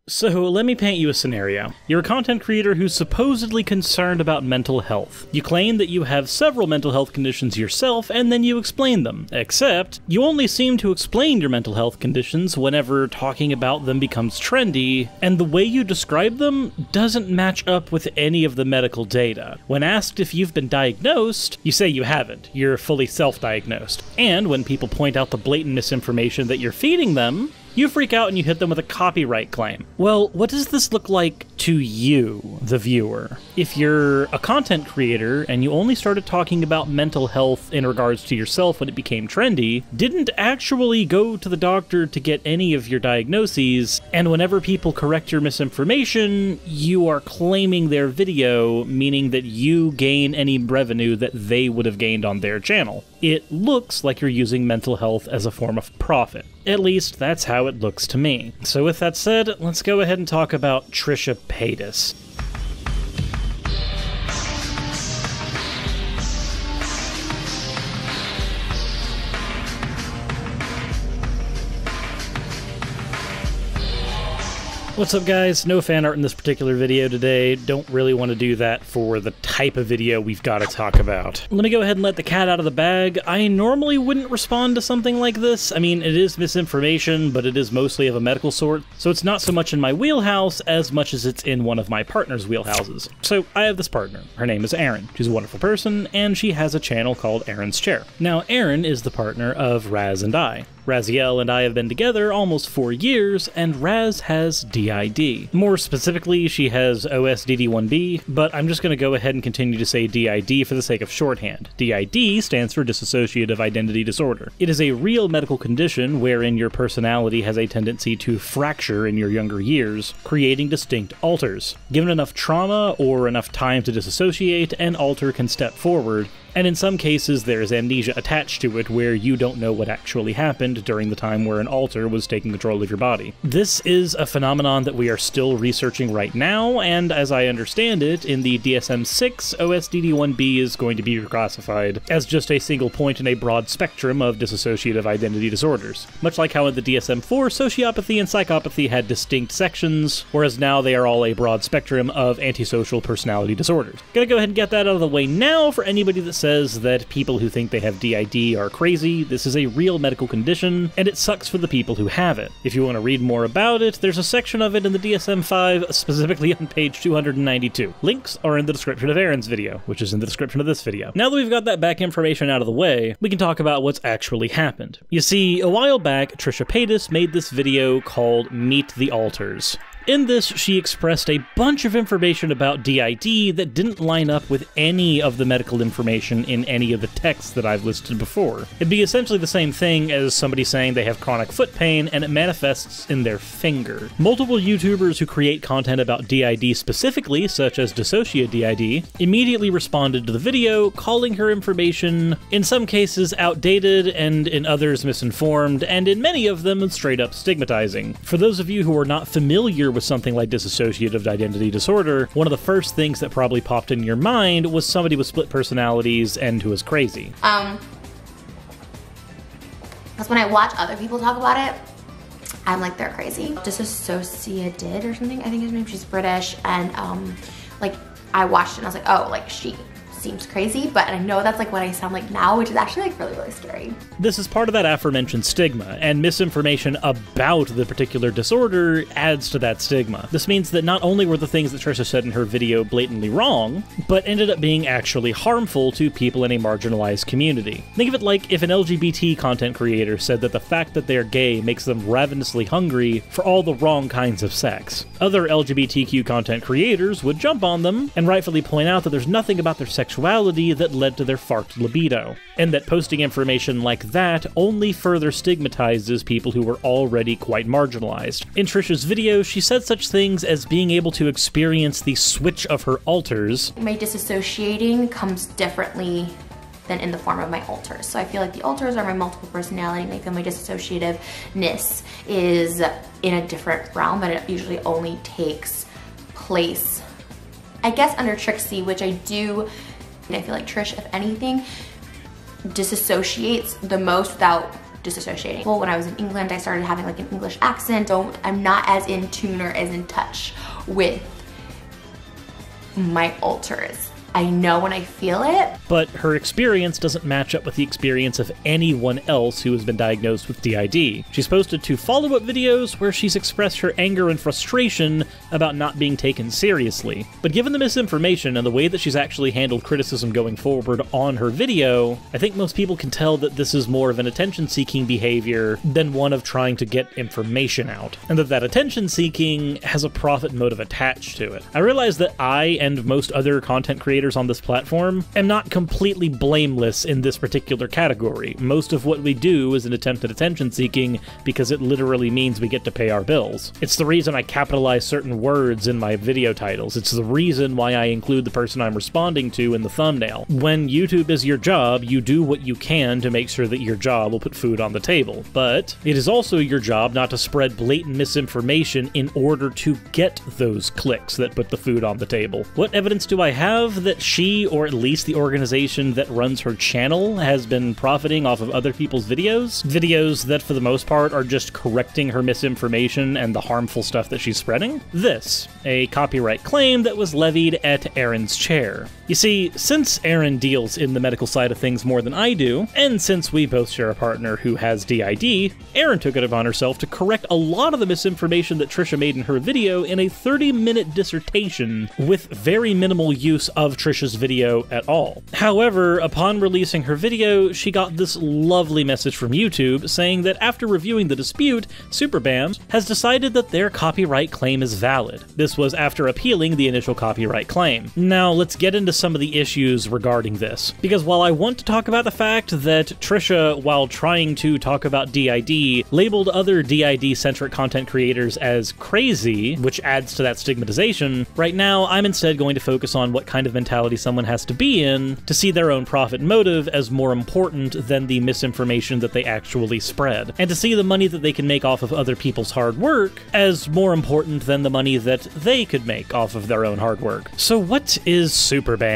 So let me paint you a scenario. You're a content creator who's supposedly concerned about mental health. You claim that you have several mental health conditions yourself, and then you explain them. Except, you only seem to explain your mental health conditions whenever talking about them becomes trendy, and the way you describe them doesn't match up with any of the medical data. When asked if you've been diagnosed, you say you haven't. You're fully self-diagnosed. And when people point out the blatant misinformation that you're feeding them, you freak out and you hit them with a copyright claim. Well, what does this look like to you, the viewer? If you're a content creator and you only started talking about mental health in regards to yourself when it became trendy, didn't actually go to the doctor to get any of your diagnoses, and whenever people correct your misinformation, you are claiming their video, meaning that you gain any revenue that they would have gained on their channel. It looks like you're using mental health as a form of profit. At least, that's how it looks to me. So with that said, let's go ahead and talk about Trisha Paytas. What's up guys? No fan art in this particular video today. Don't really want to do that for the type of video we've got to talk about. Let me go ahead and let the cat out of the bag. I normally wouldn't respond to something like this. I mean, it is misinformation, but it is mostly of a medical sort, so it's not so much in my wheelhouse as much as it's in one of my partner's wheelhouses. So I have this partner. Her name is Erin. She's a wonderful person, and she has a channel called Erin's Chair. Now, Erin is the partner of Raz and I. Raziel and I have been together almost 4 years, and Raz has DID. More specifically, she has OSDD1B, but I'm just going to go ahead and continue to say DID for the sake of shorthand. DID stands for Dissociative Identity Disorder. It is a real medical condition wherein your personality has a tendency to fracture in your younger years, creating distinct alters. Given enough trauma or enough time to disassociate, an alter can step forward, and in some cases there is amnesia attached to it where you don't know what actually happened during the time where an alter was taking control of your body. This is a phenomenon that we are still researching right now, and as I understand it, in the DSM-6, OSDD1B is going to be reclassified as just a single point in a broad spectrum of dissociative identity disorders. Much like how in the DSM-4, sociopathy and psychopathy had distinct sections, whereas now they are all a broad spectrum of antisocial personality disorders. Gonna go ahead and get that out of the way now for anybody that says that people who think they have DID are crazy. This is a real medical condition, and it sucks for the people who have it. If you want to read more about it, there's a section of it in the DSM-5, specifically on page 292. Links are in the description of Erin's video, which is in the description of this video. Now that we've got that back information out of the way, we can talk about what's actually happened. You see, a while back, Trisha Paytas made this video called Meet the Alters. In this, she expressed a bunch of information about DID that didn't line up with any of the medical information in any of the texts that I've listed before. It'd be essentially the same thing as somebody saying they have chronic foot pain and it manifests in their finger. Multiple YouTubers who create content about DID specifically, such as Dissocia DID, immediately responded to the video, calling her information, in some cases outdated, and in others misinformed, and in many of them straight up stigmatizing. For those of you who are not familiar with something like dissociative identity disorder, one of the first things that probably popped in your mind was somebody with split personalities and who is crazy. Because when I watch other people talk about it, I'm like, they're crazy. Dissocia did or something, I think his name, she's British, and like I watched it and I was like, oh, like she seems crazy, but I know that's like what I sound like now, which is actually like really, really scary. This is part of that aforementioned stigma, and misinformation about the particular disorder adds to that stigma. This means that not only were the things that Trisha said in her video blatantly wrong, but ended up being actually harmful to people in a marginalized community. Think of it like if an LGBT content creator said that the fact that they're gay makes them ravenously hungry for all the wrong kinds of sex. Other LGBTQ content creators would jump on them and rightfully point out that there's nothing about their sexuality that led to their farked libido, and that posting information like that only further stigmatizes people who were already quite marginalized. In Trisha's video, she said such things as being able to experience the switch of her alters. My disassociating comes differently than in the form of my alters. So I feel like the alters are my multiple personality, like my disassociativeness is in a different realm, but it usually only takes place, I guess, under Trixie, which I do. And I feel like Trish, if anything, disassociates the most without disassociating. Well, when I was in England, I started having like an English accent, so I'm not as in tune or as in touch with my alters. I know when I feel it. But her experience doesn't match up with the experience of anyone else who has been diagnosed with DID. She's posted 2 follow-up videos where she's expressed her anger and frustration about not being taken seriously. But given the misinformation and the way that she's actually handled criticism going forward on her video, I think most people can tell that this is more of an attention-seeking behavior than one of trying to get information out, and that attention-seeking has a profit motive attached to it. I realize that I and most other content creators on this platform am not completely blameless in this particular category. Most of what we do is an attempt at attention seeking because it literally means we get to pay our bills. It's the reason I capitalize certain words in my video titles. It's the reason why I include the person I'm responding to in the thumbnail. When YouTube is your job, you do what you can to make sure that your job will put food on the table. But it is also your job not to spread blatant misinformation in order to get those clicks that put the food on the table. What evidence do I have that she, or at least the organization that runs her channel, has been profiting off of other people's videos? Videos that, for the most part, are just correcting her misinformation and the harmful stuff that she's spreading? This, a copyright claim that was levied at Erin's chair. You see, since Erin deals in the medical side of things more than I do, and since we both share a partner who has DID, Erin took it upon herself to correct a lot of the misinformation that Trisha made in her video in a 30-minute dissertation with very minimal use of Trisha's video at all. However, upon releasing her video, she got this lovely message from YouTube saying that after reviewing the dispute, SuperBAM has decided that their copyright claim is valid. This was after appealing the initial copyright claim. Now, let's get into some of the issues regarding this, because while I want to talk about the fact that Trisha, while trying to talk about DID, labeled other DID-centric content creators as crazy, which adds to that stigmatization, right now I'm instead going to focus on what kind of mentality someone has to be in to see their own profit motive as more important than the misinformation that they actually spread, and to see the money that they can make off of other people's hard work as more important than the money that they could make off of their own hard work. So what is SuperBAM?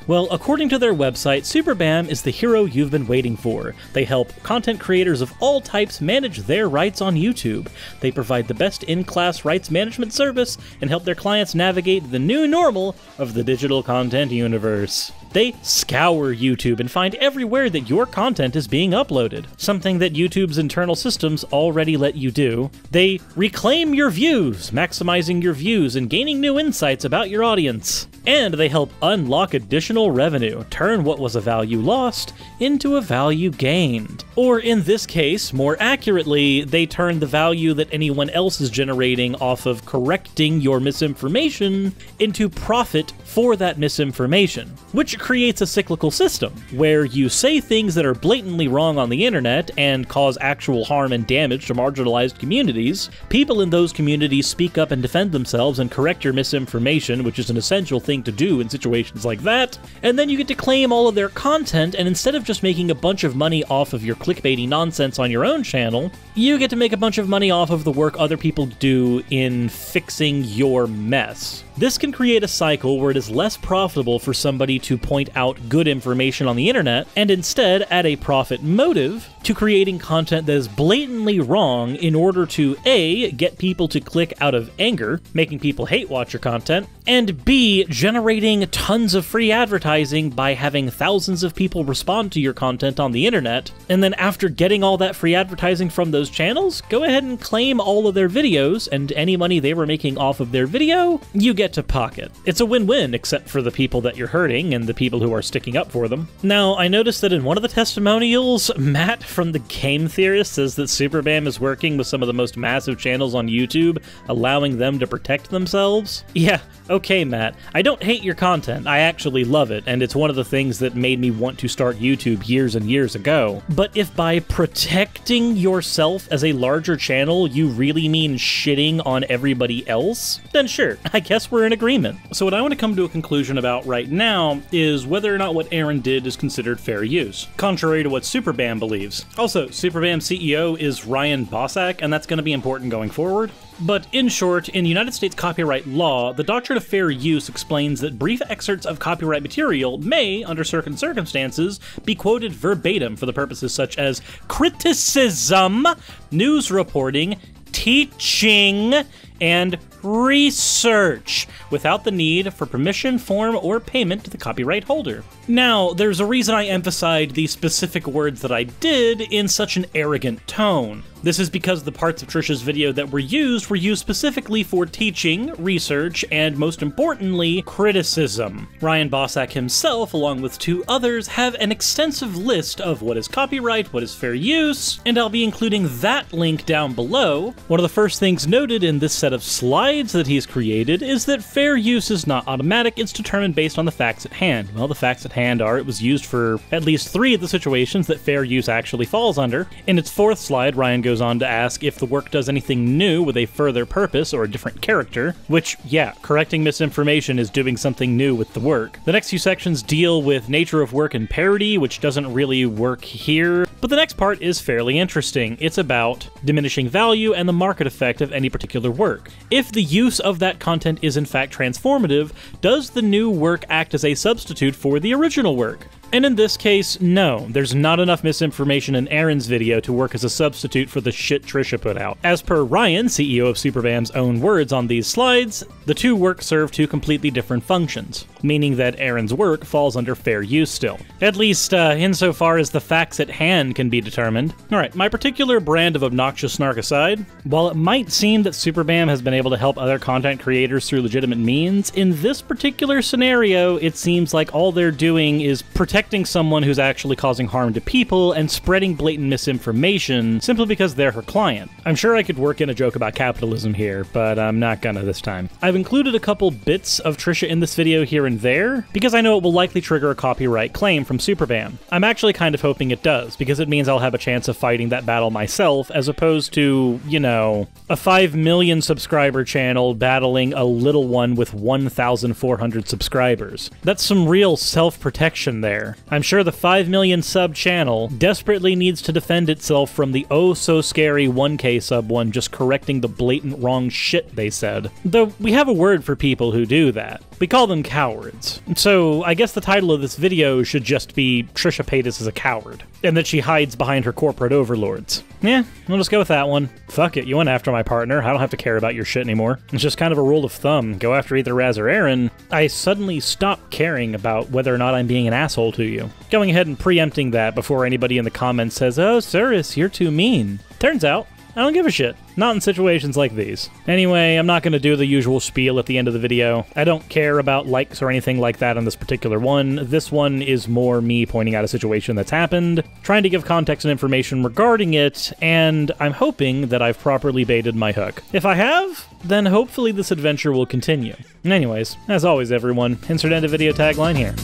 Well, according to their website, SuperBAM is the hero you've been waiting for. They help content creators of all types manage their rights on YouTube. They provide the best in-class rights management service and help their clients navigate the new normal of the digital content universe. They scour YouTube and find everywhere that your content is being uploaded, something that YouTube's internal systems already let you do. They reclaim your views, maximizing your views and gaining new insights about your audience. And they help unlock additional revenue, turn what was a value lost into a value gained. Or in this case, more accurately, they turn the value that anyone else is generating off of correcting your misinformation into profit for that misinformation, which creates a cyclical system where you say things that are blatantly wrong on the internet and cause actual harm and damage to marginalized communities. People in those communities speak up and defend themselves and correct your misinformation, which is an essential thing to do in situations like that, and then you get to claim all of their content, and instead of just making a bunch of money off of your clickbaity nonsense on your own channel, you get to make a bunch of money off of the work other people do in fixing your mess. This can create a cycle where it is less profitable for somebody to point out good information on the internet, and instead add a profit motive to creating content that is blatantly wrong in order to A, get people to click out of anger, making people hate watch your content, and B, generating tons of free advertising by having thousands of people respond to your content on the internet, and then after getting all that free advertising from those channels, go ahead and claim all of their videos, and any money they were making off of their video, you get to pocket. It's a win-win, except for the people that you're hurting and the people who are sticking up for them. Now, I noticed that in one of the testimonials, Matt from the Game Theorist says that SuperBAM is working with some of the most massive channels on YouTube, allowing them to protect themselves. Yeah, okay, Matt. I don't hate your content. I actually love it, and it's one of the things that made me want to start YouTube years and years ago. But if by protecting yourself as a larger channel, you really mean shitting on everybody else, then sure, I guess we're in agreement. So what I want to come to a conclusion about right now is is whether or not what Aaron did is considered fair use, contrary to what Superbam believes. Also, Superbam CEO is Ryan Bossack, and that's going to be important going forward. But in short, in United States copyright law, the doctrine of fair use explains that brief excerpts of copyright material may, under certain circumstances, be quoted verbatim for the purposes such as criticism, news reporting, teaching, and research, without the need for permission, form, or payment to the copyright holder. Now, there's a reason I emphasized the specific words that I did in such an arrogant tone. This is because the parts of Trisha's video that were used specifically for teaching, research, and most importantly, criticism. Ryan Bossack himself, along with 2 others, have an extensive list of what is copyright, what is fair use, and I'll be including that link down below. One of the first things noted in this set of slides that he's created is that fair use is not automatic, it's determined based on the facts at hand. Well, the facts at hand are it was used for at least 3 of the situations that fair use actually falls under. In its 4th slide, Ryan goes on to ask if the work does anything new with a further purpose or a different character, which, yeah, correcting misinformation is doing something new with the work. The next few sections deal with nature of work and parody, which doesn't really work here, but the next part is fairly interesting. It's about diminishing value and the market effect of any particular work. If the use of that content is in fact transformative, does the new work act as a substitute for the original work? And in this case, no, there's not enough misinformation in Aaron's video to work as a substitute for the shit Trisha put out. As per Ryan, CEO of Superbam's own words on these slides, the 2 works serve 2 completely different functions, meaning that Aaron's work falls under fair use still. At least, insofar as the facts at hand can be determined. Alright, my particular brand of obnoxious snark aside, while it might seem that Superbam has been able to help other content creators through legitimate means, in this particular scenario, it seems like all they're doing is protecting someone who's actually causing harm to people and spreading blatant misinformation simply because they're her client. I'm sure I could work in a joke about capitalism here, but I'm not gonna this time. I've included a couple bits of Trisha in this video here and there, because I know it will likely trigger a copyright claim from Superbam. I'm actually kind of hoping it does, because it means I'll have a chance of fighting that battle myself, as opposed to, you know, a 5 million subscriber channel battling a little one with 1,400 subscribers. That's some real self-protection there. I'm sure the 5 million sub channel desperately needs to defend itself from the oh-so-scary 1K sub one just correcting the blatant wrong shit they said. Though we have a word for people who do that. We call them cowards. So I guess the title of this video should just be Trisha Paytas is a coward, and that she hides behind her corporate overlords. Yeah, we'll just go with that one. Fuck it, you went after my partner, I don't have to care about your shit anymore. It's just kind of a rule of thumb, go after either Raz or Aaron. I suddenly stopped caring about whether or not I'm being an asshole to you. Going ahead and preempting that before anybody in the comments says, oh, Suris, you're too mean. Turns out, I don't give a shit. Not in situations like these. Anyway, I'm not going to do the usual spiel at the end of the video. I don't care about likes or anything like that on this particular one. This one is more me pointing out a situation that's happened, trying to give context and information regarding it, and I'm hoping that I've properly baited my hook. If I have, then hopefully this adventure will continue. Anyways, as always everyone, insert end of video tagline here.